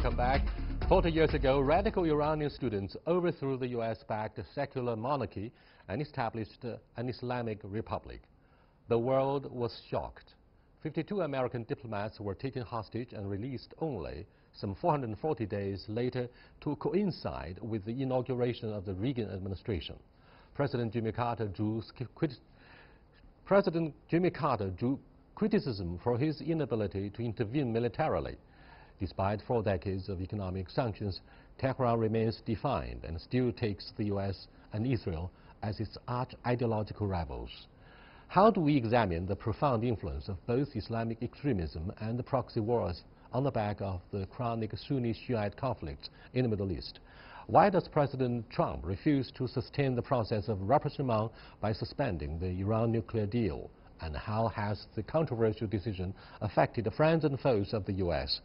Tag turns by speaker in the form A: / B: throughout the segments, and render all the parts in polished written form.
A: Welcome back. 40 years ago, radical Iranian students overthrew the US-backed secular monarchy and established an Islamic Republic. The world was shocked. 52 American diplomats were taken hostage and released only some 440 days later to coincide with the inauguration of the Reagan administration. President Jimmy Carter drew criticism for his inability to intervene militarily. Despite 4 decades of economic sanctions, Tehran remains defiant and still takes the US and Israel as its arch-ideological rivals. How do we examine the profound influence of both Islamic extremism and the proxy wars on the back of the chronic Sunni-Shiite conflicts in the Middle East? Why does President Trump refuse to sustain the process of rapprochement by suspending the Iran nuclear deal? And how has the controversial decision affected the friends and foes of the US?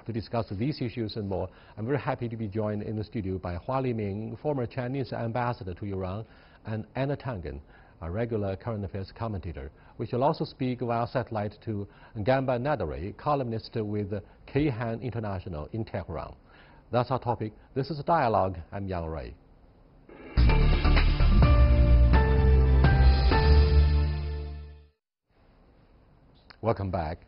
A: To discuss these issues and more, I'm very happy to be joined in the studio by Hua Liming, former Chinese ambassador to Iran, and Anna Tangen, a regular current affairs commentator. We shall also speak via satellite to Gamba Nadari, columnist with Kayhan International in Tehran. That's our topic. This is Dialogue. I'm Yang Ray. Welcome back,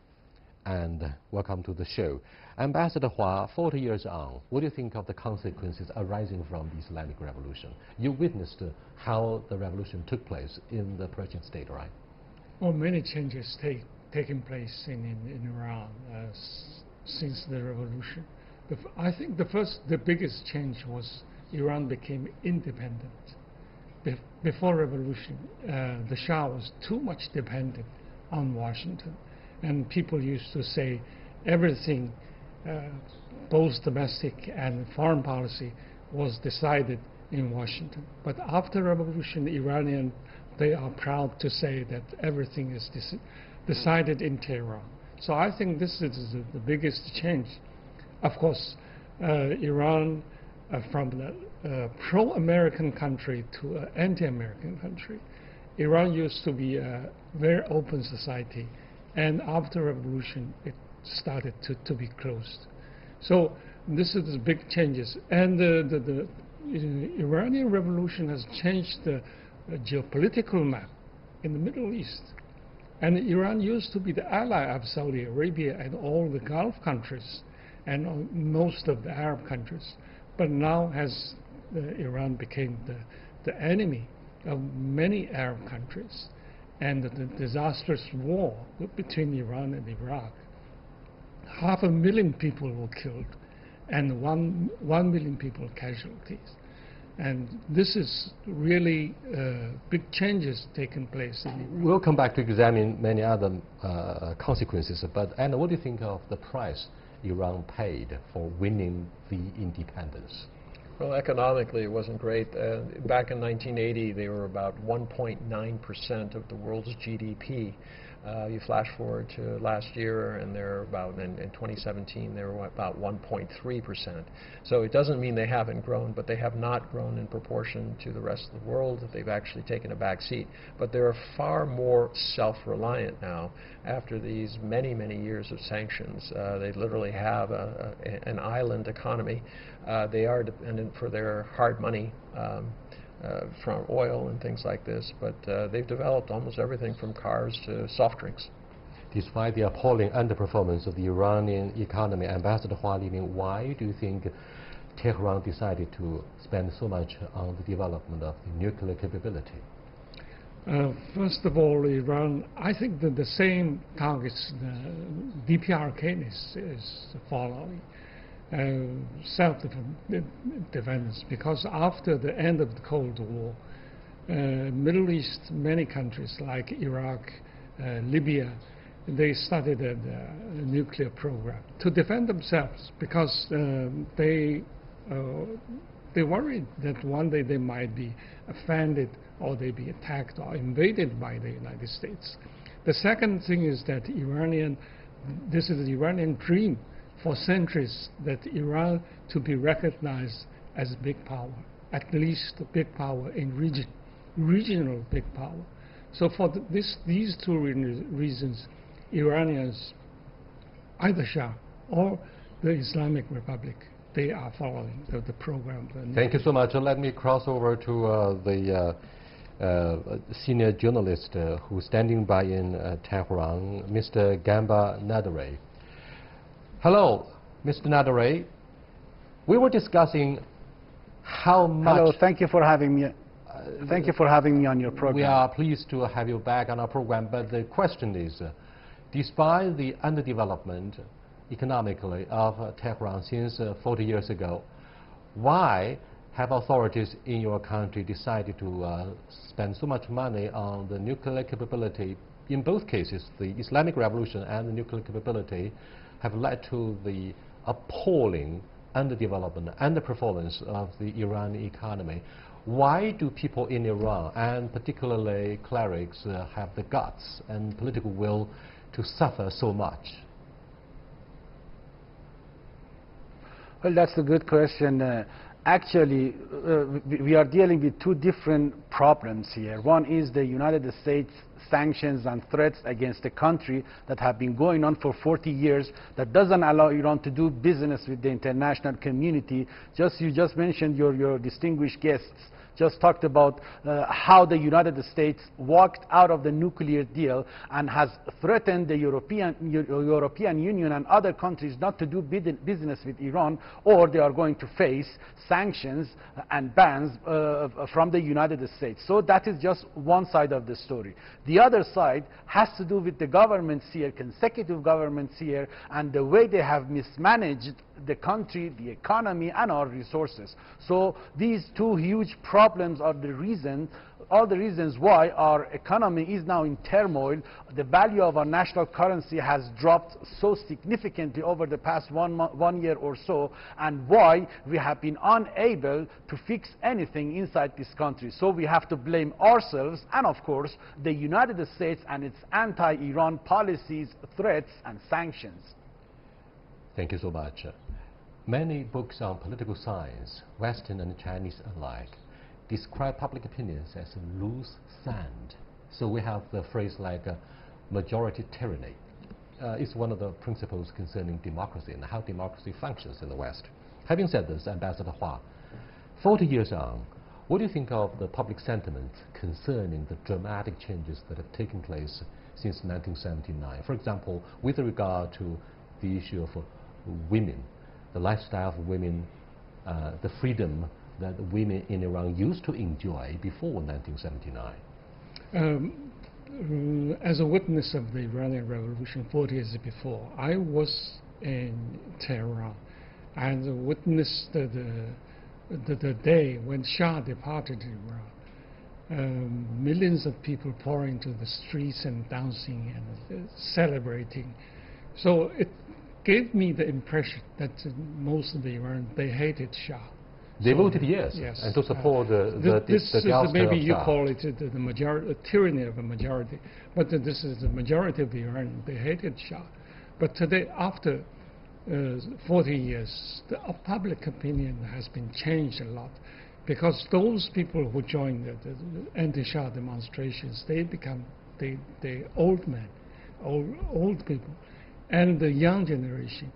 A: and welcome to the show. Ambassador Hua, 40 years on, what do you think of the consequences arising from the Islamic Revolution? You witnessed how the revolution took place in the Persian state, right?
B: Well, many changes taking place in Iran since the revolution. I think the biggest change was Iran became independent. Before revolution, the Shah was too much dependent on Washington, and people used to say everything, both domestic and foreign policy, was decided in Washington. But after revolution, Iranian, they are proud to say that everything is decided in Tehran. So I think this is the biggest change. Of course, Iran, from the pro-American country to an anti-American country. Iran used to be a very open society, and after revolution, it started to be closed. So this is the big changes. And the Iranian Revolution has changed the geopolitical map in the Middle East. And Iran used to be the ally of Saudi Arabia and all the Gulf countries and most of the Arab countries. But now Iran became the enemy of many Arab countries, and the disastrous war between Iran and Iraq. 500,000 people were killed, and 1 million people casualties. And this is really big changes taking place.
A: We'll come back to examine many other consequences, but Anna, what do you think of the price Iran paid for winning the independence?
C: Well, economically, it wasn't great. Back in 1980, they were about 1.9% of the world's GDP. You flash forward to last year, and they're about, in 2017, they were about 1.3%. So it doesn't mean they haven't grown, but they have not grown in proportion to the rest of the world. They've actually taken a back seat. But they're far more self-reliant now after these many, many years of sanctions. They literally have an island economy. They are dependent for their hard money from oil and things like this, but they've developed almost everything from cars to soft drinks.
A: Despite the appalling underperformance of the Iranian economy, Ambassador Hua Liming, why do you think Tehran decided to spend so much on the development of the nuclear capability?
B: First of all, Iran, I think that the same targets the DPRK is following. Self-defense, because after the end of the Cold War, Middle East, many countries like Iraq, Libya, they started a nuclear program to defend themselves, because they worried that one day they might be offended or they be attacked or invaded by the United States. The second thing is that this is the Iranian dream for centuries, that Iran to be recognized as a big power, at least a big power in regional big power. So for these two reasons, Iranians, either Shah or the Islamic Republic, they are following the program.
A: Thank you so much. Let me cross over to the senior journalist who's standing by in Tehran, Mr. Gamba Nadare. Hello, Mr. Nadare. We were discussing how much...
D: Hello, thank you for having me. Thank you for having me on your program.
A: We are pleased to have you back on our program, but the question is, despite the underdevelopment economically of Tehran since 40 years ago, why have authorities in your country decided to spend so much money on the nuclear capability? In both cases, the Islamic Revolution and the nuclear capability have led to the appalling underdevelopment and underperformance of the Iranian economy. Why do people in Iran, and particularly clerics, have the guts and political will to suffer so much?
D: Well, that's a good question. Actually, we are dealing with two different problems here. One is the United States sanctions and threats against a country that have been going on for 40 years, that doesn't allow Iran to do business with the international community. You just mentioned, your distinguished guests just talked about how the United States walked out of the nuclear deal and has threatened the European Union and other countries not to do business with Iran, or they are going to face sanctions and bans from the United States. So that is just one side of the story. The other side has to do with the governments here, consecutive governments here, and the way they have mismanaged the country, the economy, and our resources. So these two huge problems are all the reasons why our economy is now in turmoil. The value of our national currency has dropped so significantly over the past one year or so, and why we have been unable to fix anything inside this country. So we have to blame ourselves and, of course, the United States and its anti-Iran policies, threats, and sanctions.
A: Thank you so much. Many books on political science, Western and Chinese alike, describe public opinions as loose sand. So we have the phrase like majority tyranny. It's one of the principles concerning democracy and how democracy functions in the West. Having said this, Ambassador Hua, 40 years on, what do you think of the public sentiment concerning the dramatic changes that have taken place since 1979? For example, with regard to the issue of women, the lifestyle of women, the freedom that women in Iran used to enjoy before 1979?
B: As a witness of the Iranian Revolution 40 years before, I was in Tehran and witnessed the day when Shah departed Iran. Millions of people pouring into the streets and dancing and celebrating. So it gave me the impression that most of the Iranians, they hated Shah.
A: They voted yes, and to support the
B: maybe you call it the majority, tyranny of a majority, but this is the majority of the Iranians. They hated Shah. But today, after 40 years, the public opinion has been changed a lot, because those people who joined the anti-Shah demonstrations, they become the old men, old people. And the young generation,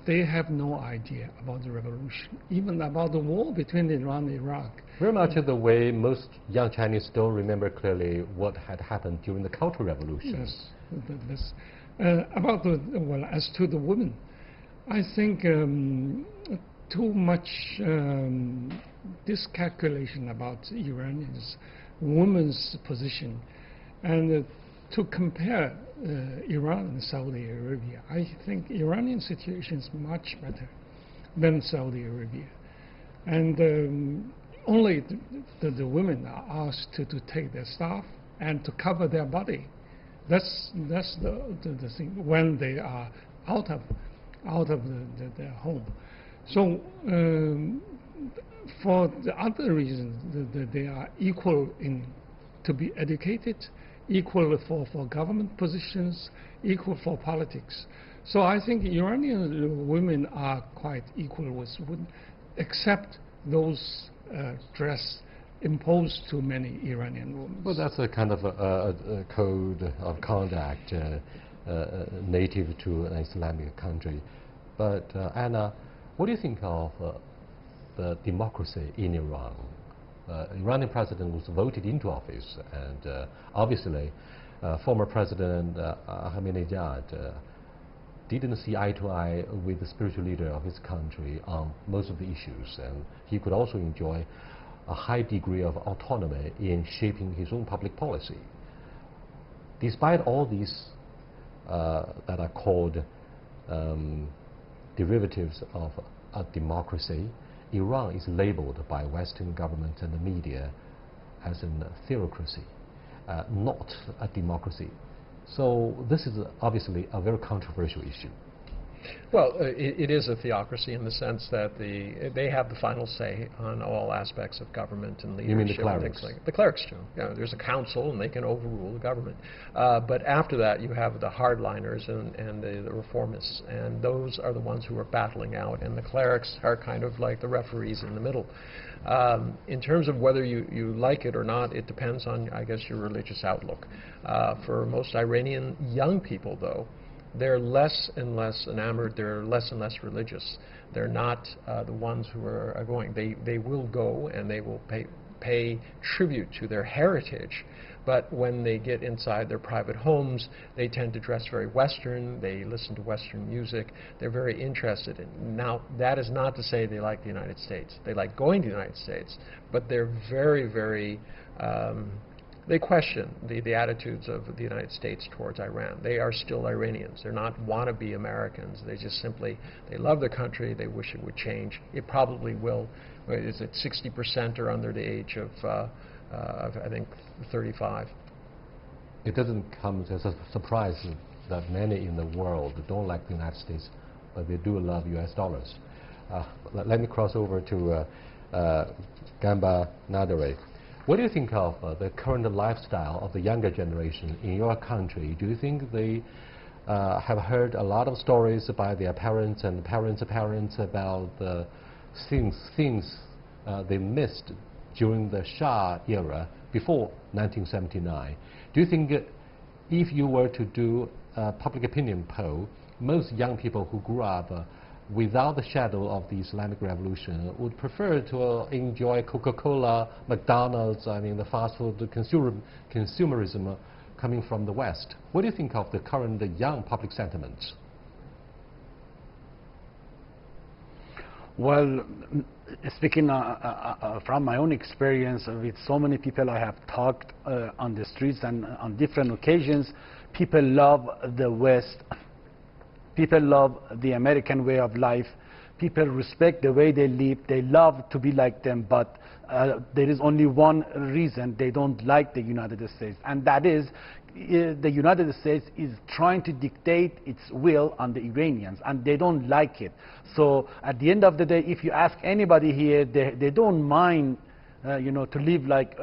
B: they have no idea about the revolution, even about the war between Iran and Iraq.
A: Very much the way most young Chinese don't remember clearly what had happened during the Cultural Revolution.
B: Yes. Well, as to the women, I think too much discalculation about Iranians' women's position, and to compare Iran and Saudi Arabia, I think Iranian situation is much better than Saudi Arabia. And only the women are asked to take their staff and to cover their body. That's the thing when they are out of their home. So for the other reasons, they are equal to be educated, equal for government positions, equal for politics. So I think Iranian women are quite equal with women, except those dress imposed to many Iranian women.
A: Well, that's a kind of a code of conduct native to an Islamic country. But Anna, what do you think of the democracy in Iran? Iranian president was voted into office, and obviously former President Ahmadinejad didn't see eye to eye with the spiritual leader of his country on most of the issues, and he could also enjoy a high degree of autonomy in shaping his own public policy. Despite all these that are called derivatives of a democracy, Iran is labeled by Western governments and the media as a theocracy, not a democracy. So this is obviously a very controversial issue.
C: Well, it is a theocracy in the sense that they have the final say on all aspects of government and leadership.
A: You mean the clerics?
C: The clerics do. Yeah, there's a council, and they can overrule the government. But after that, you have the hardliners and the reformists, and those are the ones who are battling out, and the clerics are kind of like the referees in the middle. In terms of whether you like it or not, it depends on, I guess, your religious outlook. For most Iranian young people, though, they're less and less enamored, they're less and less religious. They're not the ones who are going. They will go and they will pay tribute to their heritage, but when they get inside their private homes, they tend to dress very Western, they listen to Western music, they're very interested in. Now, that is not to say they like the United States. They like going to the United States, but they're very, very they question the attitudes of the United States towards Iran. They are still Iranians. They're not wannabe Americans. They just simply, they love their country. They wish it would change. It probably will. Is it 60% are under the age of I think, 35?
A: It doesn't come as a surprise that many in the world don't like the United States, but they do love US dollars. Let me cross over to Gamba Nadare. What do you think of the current lifestyle of the younger generation in your country? Do you think they have heard a lot of stories by their parents and parents' parents about the things they missed during the Shah era before 1979? Do you think if you were to do a public opinion poll, most young people who grew up without the shadow of the Islamic Revolution would prefer to enjoy Coca-Cola, McDonald's, I mean the fast food, the consumerism coming from the West? What do you think of the current young public sentiments?
D: Well, speaking from my own experience with so many people I have talked on the streets and on different occasions, people love the West. People love the American way of life. People respect the way they live. They love to be like them, but there is only one reason they don't like the United States, and that is the United States is trying to dictate its will on the Iranians, and they don't like it. So at the end of the day, if you ask anybody here, they don't mind to live like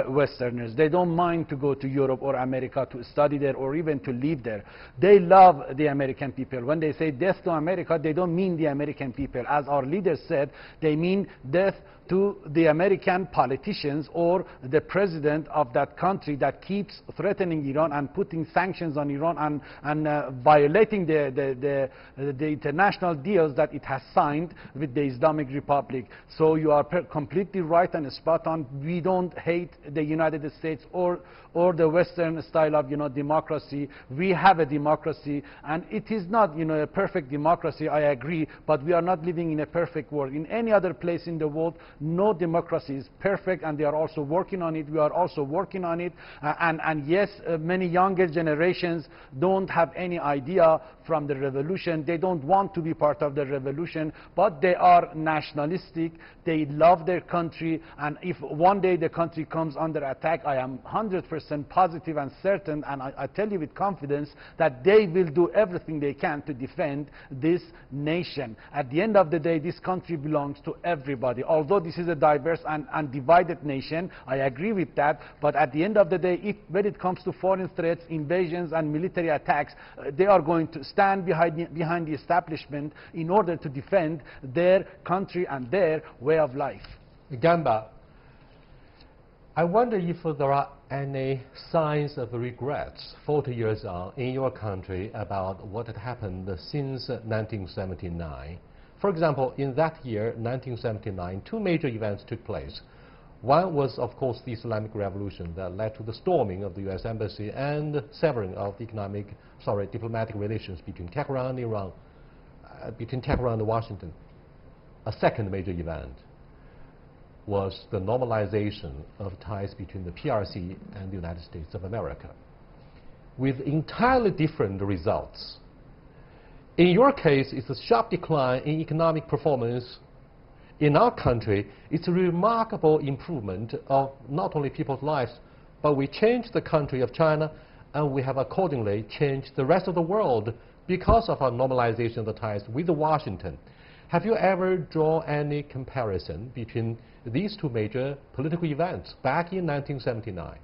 D: Westerners. They don't mind to go to Europe or America to study there or even to live there. They love the American people. When they say death to America, they don't mean the American people. As our leaders said, they mean death to the American politicians or the president of that country that keeps threatening Iran and putting sanctions on Iran and violating the international deals that it has signed with the Islamic Republic. So you are completely right and spot on. We don't hate the United States or the Western style of democracy. We have a democracy, and it is not a perfect democracy, I agree, but we are not living in a perfect world. In any other place in the world, no democracy is perfect, and they are also working on it. We are also working on it, and yes, many younger generations don't have any idea from the revolution. They don't want to be part of the revolution, but they are nationalistic. They love their country, and if one day the country comes under attack, I am 100% positive and certain, and I tell you with confidence, that they will do everything they can to defend this nation. At the end of the day, this country belongs to everybody. Although this is a diverse and divided nation, I agree with that, but at the end of the day, when it comes to foreign threats, invasions and military attacks, they are going to stand behind the establishment in order to defend their country and their way of life.
A: Gamba, I wonder if there are any signs of regrets 40 years on in your country about what had happened since 1979. For example, in that year, 1979, two major events took place. One was, of course, the Islamic Revolution that led to the storming of the U.S. embassy and severing of the diplomatic relations between Tehran and Iran, between Tehran and Washington. A second major event was the normalization of ties between the PRC and the United States of America, with entirely different results. In your case, it's a sharp decline in economic performance. In our country, it's a remarkable improvement of not only people's lives, but we changed the country of China, and we have accordingly changed the rest of the world because of our normalization of the ties with Washington. Have you ever drawn any comparison between these two major political events back in 1979?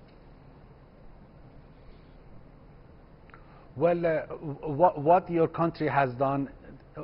D: Well, what your country has done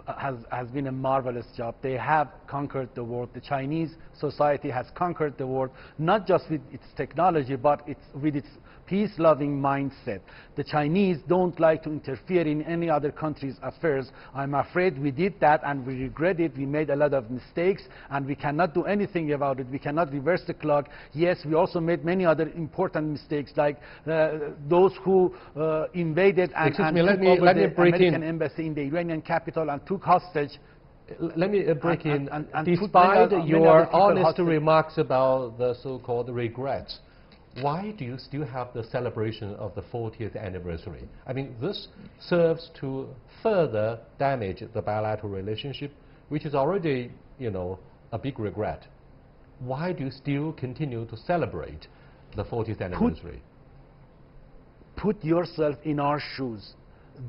D: has been a marvelous job. They have conquered the world. The Chinese society has conquered the world, not just with its technology, but with its peace-loving mindset. The Chinese don't like to interfere in any other country's affairs. I'm afraid we did that, and we regret it. We made a lot of mistakes, and we cannot do anything about it. We cannot reverse the clock. Yes, we also made many other important mistakes, like those who invaded and took over the American embassy in the Iranian capital and took hostage.
A: Let me break in.
D: Despite
A: your honest remarks about the so-called regrets, why do you still have the celebration of the 40th anniversary? I mean, this serves to further damage the bilateral relationship, which is already, a big regret. Why do you still continue to celebrate the 40th anniversary?
D: Put yourself in our shoes.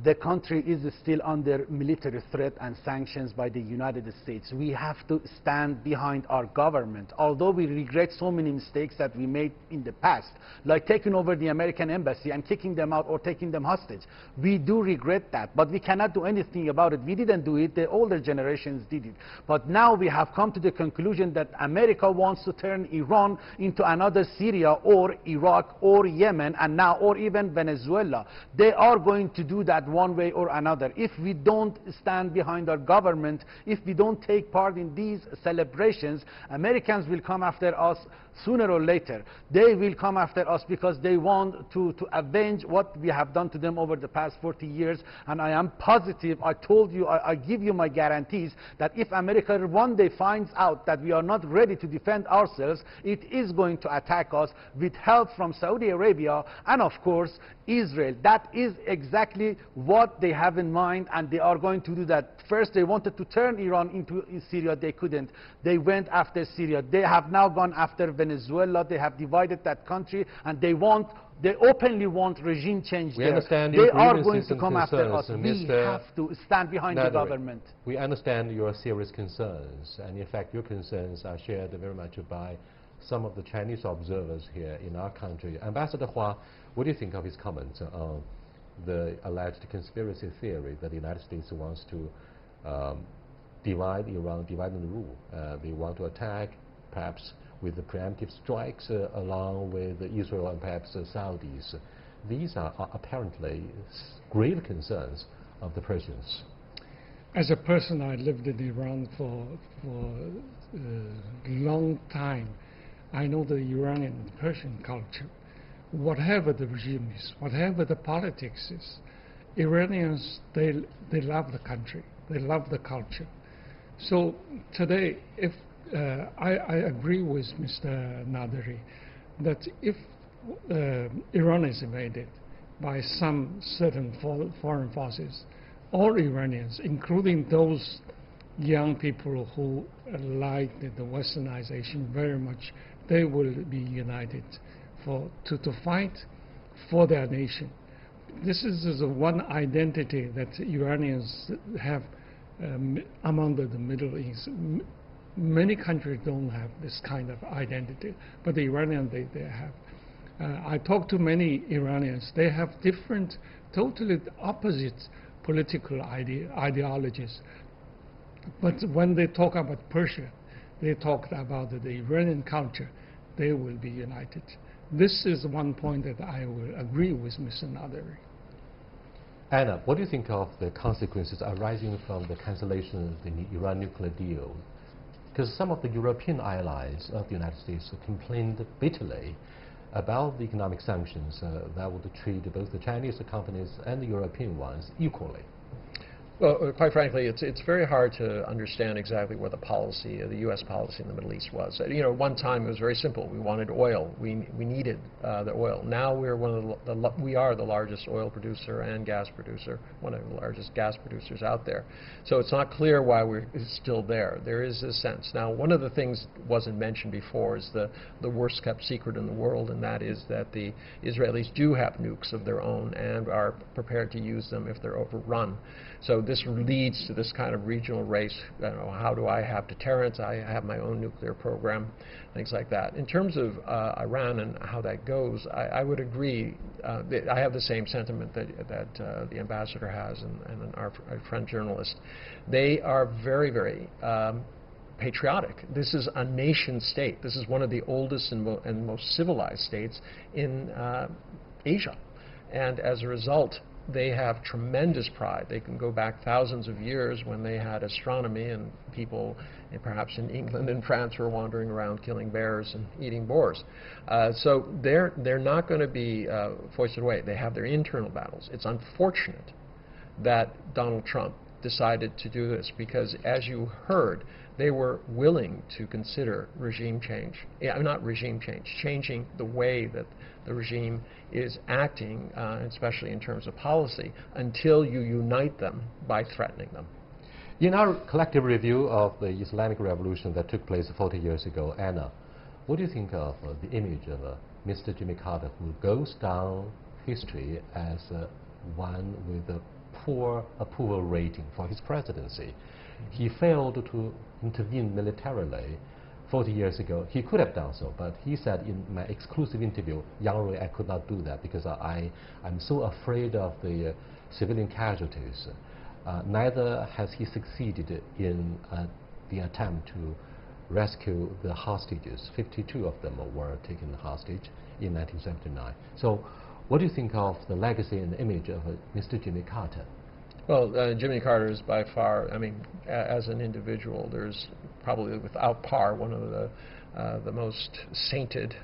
D: The country is still under military threat and sanctions by the United States. We have to stand behind our government. Although we regret so many mistakes that we made in the past, like taking over the American embassy and kicking them out or taking them hostage. We do regret that, but we cannot do anything about it. We didn't do it, the older generations did it. But now we have come to the conclusion that America wants to turn Iran into another Syria or Iraq or Yemen, and now or even Venezuela. They are going to do that one way or another. If we don't stand behind our government, if we don't take part in these celebrations, Americans will come after us sooner or later. They will come after us because they want to avenge what we have done to them over the past 40 years. And I am positive, I told you, I give you my guarantees that if America one day finds out that we are not ready to defend ourselves, it is going to attack us with help from Saudi Arabia and, of course, Israel. That is exactly what they have in mind, and they are going to do that. First, they wanted to turn Iran into Syria. They couldn't. They went after Syria. They have now gone after Venezuela. They have divided that country, and they openly want regime change there.
A: Understand
D: they are going to come after us. We have to stand behind the government.
A: We understand your serious concerns, and in fact, your concerns are shared very much by some of the Chinese observers here in our country. Ambassador Hua, what do you think of his comments on the alleged conspiracy theory that the United States wants to divide Iran, divide and rule? They want to attack, perhaps with the preemptive strikes along with Israel and perhaps Saudis. These are apparently grave concerns of the Persians.
B: As a person, I lived in Iran for a long time. I know the Iranian and Persian culture. Whatever the regime is, whatever the politics is, Iranians, they love the country, they love the culture. So today, if I agree with Mr. Naderi that if Iran is invaded by some certain foreign forces, all Iranians, including those young people who like the westernization very much, they will be united to fight for their nation. This is one identity that Iranians have among the Middle East. Many countries don't have this kind of identity, but the Iranians, they have. I talked to many Iranians. They have different, totally opposite political ideologies. But when they talk about Persia, they talk about the Iranian culture. they will be united. This is one point that I will agree with Mr. Naderi.
A: Anna, what do you think of the consequences arising from the cancellation of the Iran nuclear deal? Because some of the European allies of the United States complained bitterly about the economic sanctions that would treat both the Chinese companies and the European ones equally.
C: Well, quite frankly, it's very hard to understand exactly what the policy, the U.S. policy in the Middle East was. You know, one time it was very simple. We wanted oil. We needed the oil. Now we're we are the largest oil producer and gas producer, one of the largest gas producers out there. So it's not clear why we're still there. There is a sense. Now, one of the things wasn't mentioned before is the worst kept secret in the world, and that is that the Israelis do have nukes of their own and are prepared to use them if they're overrun. So this leads to this kind of regional race. You know, how do I have deterrence? I have my own nuclear program, things like that. In terms of Iran and how that goes, I would agree. I have the same sentiment that the ambassador has and our friend journalist. They are very, very patriotic. This is a nation state. This is one of the oldest and most civilized states in Asia. And as a result, they have tremendous pride. They can go back thousands of years when they had astronomy and people, perhaps in England and France, were wandering around killing bears and eating boars. So they're not going to be foisted away. They have their internal battles. It's unfortunate that Donald Trump decided to do this because, as you heard, they were willing to consider regime change. Yeah, not regime change, changing the way that the regime is acting, especially in terms of policy, until you unite them by threatening them.
A: In our collective review of the Islamic Revolution that took place 40 years ago, Anna, what do you think of the image of Mr. Jimmy Carter, who goes down history as one with a poor approval rating for his presidency? He failed to intervene militarily 40 years ago. He could have done so, but he said in my exclusive interview, Yang Rui, I could not do that because I'm so afraid of the civilian casualties. Neither has he succeeded in the attempt to rescue the hostages. 52 of them were taken hostage in 1979. So what do you think of the legacy and image of Mr. Jimmy Carter?
C: Well, Jimmy Carter is by far, I mean, as an individual, there's probably without par one of the most sainted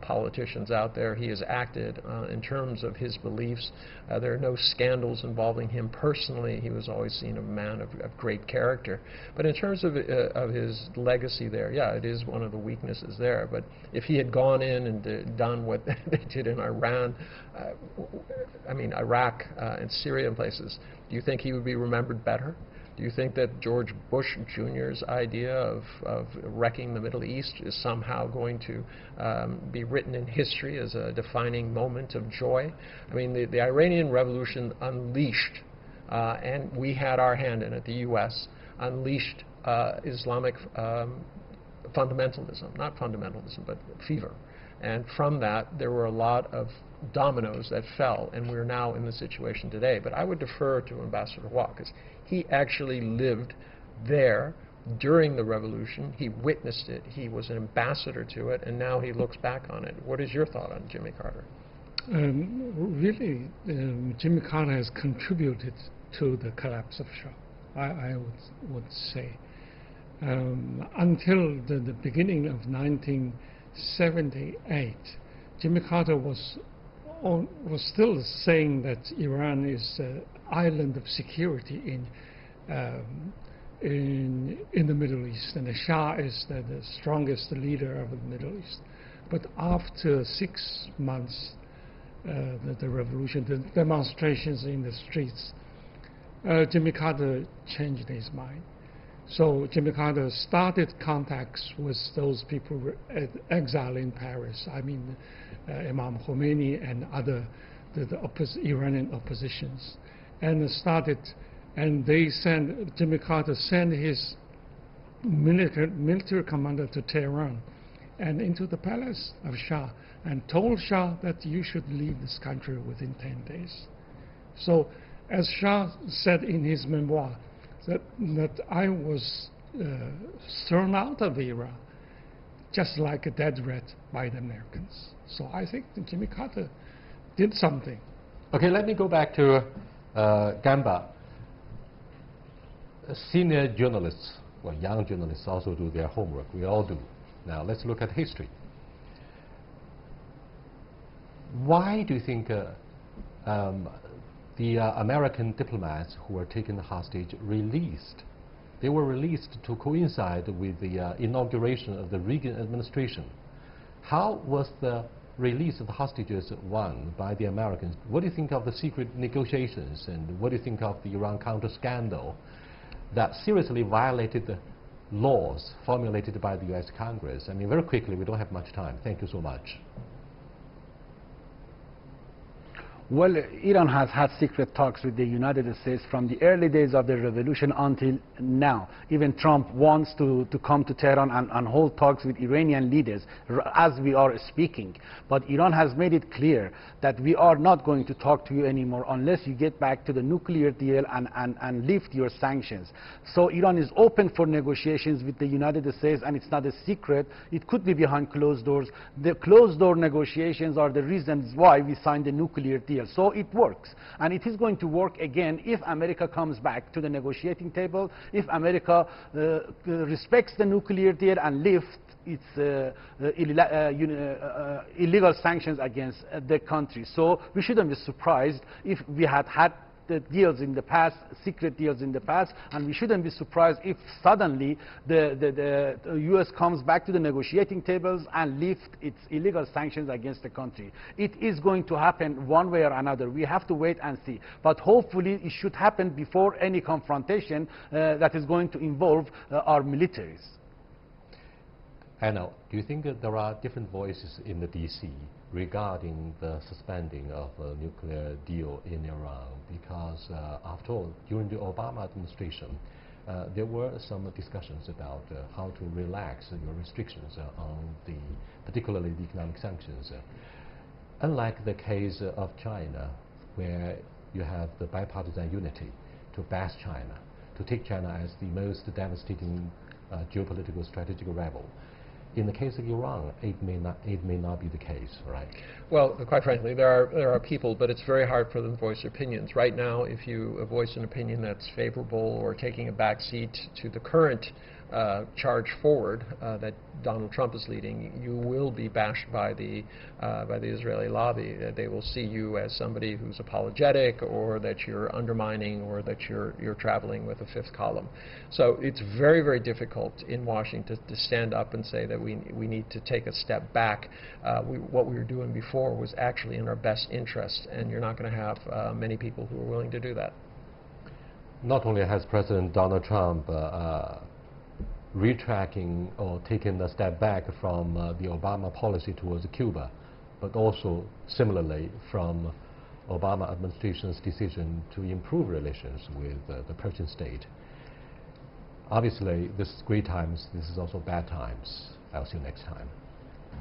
C: politicians out there. He has acted in terms of his beliefs. There are no scandals involving him personally. He was always seen a man of great character. But in terms of his legacy there, yeah, it is one of the weaknesses there. But if he had gone in and done what they did in Iran, I mean, Iraq and Syria and places, do you think he would be remembered better? Do you think that George Bush Jr.'s idea of wrecking the Middle East is somehow going to be written in history as a defining moment of joy? I mean, the Iranian Revolution unleashed, and we had our hand in it, the U.S., unleashed Islamic fundamentalism, not fundamentalism, but fever. And from that, there were a lot of dominoes that fell, and we're now in the situation today. But I would defer to Ambassador Hua, because he actually lived there during the revolution. He witnessed it. He was an ambassador to it, and now he looks back on it. What is your thought on Jimmy Carter?
B: Really, Jimmy Carter has contributed to the collapse of Shah, I would say. Until the beginning of 1978, Jimmy Carter was still saying that Iran is an island of security in the Middle East, and the Shah is the strongest leader of the Middle East. But after 6 months, the revolution, the demonstrations in the streets, Jimmy Carter changed his mind. So Jimmy Carter started contacts with those people exiled in Paris. I mean, Imam Khomeini and other Iranian oppositions, and Jimmy Carter sent his military commander to Tehran and into the palace of Shah and told Shah that you should leave this country within 10 days. So, as Shah said in his memoir, that I was thrown out of Iran. just like a dead rat by the Americans. So I think that Jimmy Carter did something.
A: Okay, let me go back to Gamba. Senior journalists, well, young journalists also do their homework. We all do. Now, let's look at history. Why do you think the American diplomats who were taken hostage released? They were released to coincide with the inauguration of the Reagan administration. How was the release of the hostages won by the Americans? What do you think of the secret negotiations, and what do you think of the Iran counter scandal that seriously violated the laws formulated by the U.S. Congress? I mean, very quickly, we don't have much time. Thank you so much.
D: Well, Iran has had secret talks with the United States from the early days of the revolution until now. Even Trump wants to come to Tehran and hold talks with Iranian leaders as we are speaking. But Iran has made it clear that we are not going to talk to you anymore unless you get back to the nuclear deal and lift your sanctions. So Iran is open for negotiations with the United States, and it's not a secret. It could be behind closed doors. The closed door negotiations are the reasons why we signed the nuclear deal. So it works, and it is going to work again if America comes back to the negotiating table, if America respects the nuclear deal and lifts its illegal sanctions against the country. So we shouldn't be surprised if we had the deals in the past, secret deals in the past, and we shouldn't be surprised if suddenly the U.S. comes back to the negotiating tables and lifts its illegal sanctions against the country. It is going to happen one way or another. We have to wait and see. But hopefully it should happen before any confrontation that is going to involve our militaries.
A: Anna, do you think that there are different voices in the D.C. regarding the suspending of a nuclear deal in Iran? Because, after all, during the Obama administration, there were some discussions about how to relax your restrictions on particularly the economic sanctions. Unlike the case of China, where you have the bipartisan unity to bash China, to take China as the most devastating geopolitical strategic rival. In the case of Iran, it may not be the case, right?
C: Well, quite frankly, there are people, but it's very hard for them to voice opinions. Right now, if you voice an opinion that's favorable or taking a back seat to the current charge forward that Donald Trump is leading, you will be bashed by the Israeli lobby. They will see you as somebody who's apologetic, or that you're undermining, or that you're traveling with a fifth column. So it's very, very difficult in Washington to stand up and say that we need to take a step back. What we were doing before was actually in our best interest, and you're not going to have many people who are willing to do that.
A: Not only has President Donald Trump retracking or taking a step back from the Obama policy towards Cuba, but also similarly from Obama administration's decision to improve relations with the Persian state. Obviously, this is great times. This is also bad times. I'll see you next time.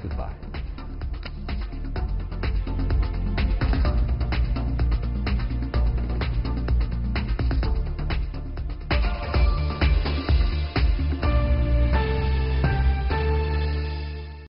A: Goodbye.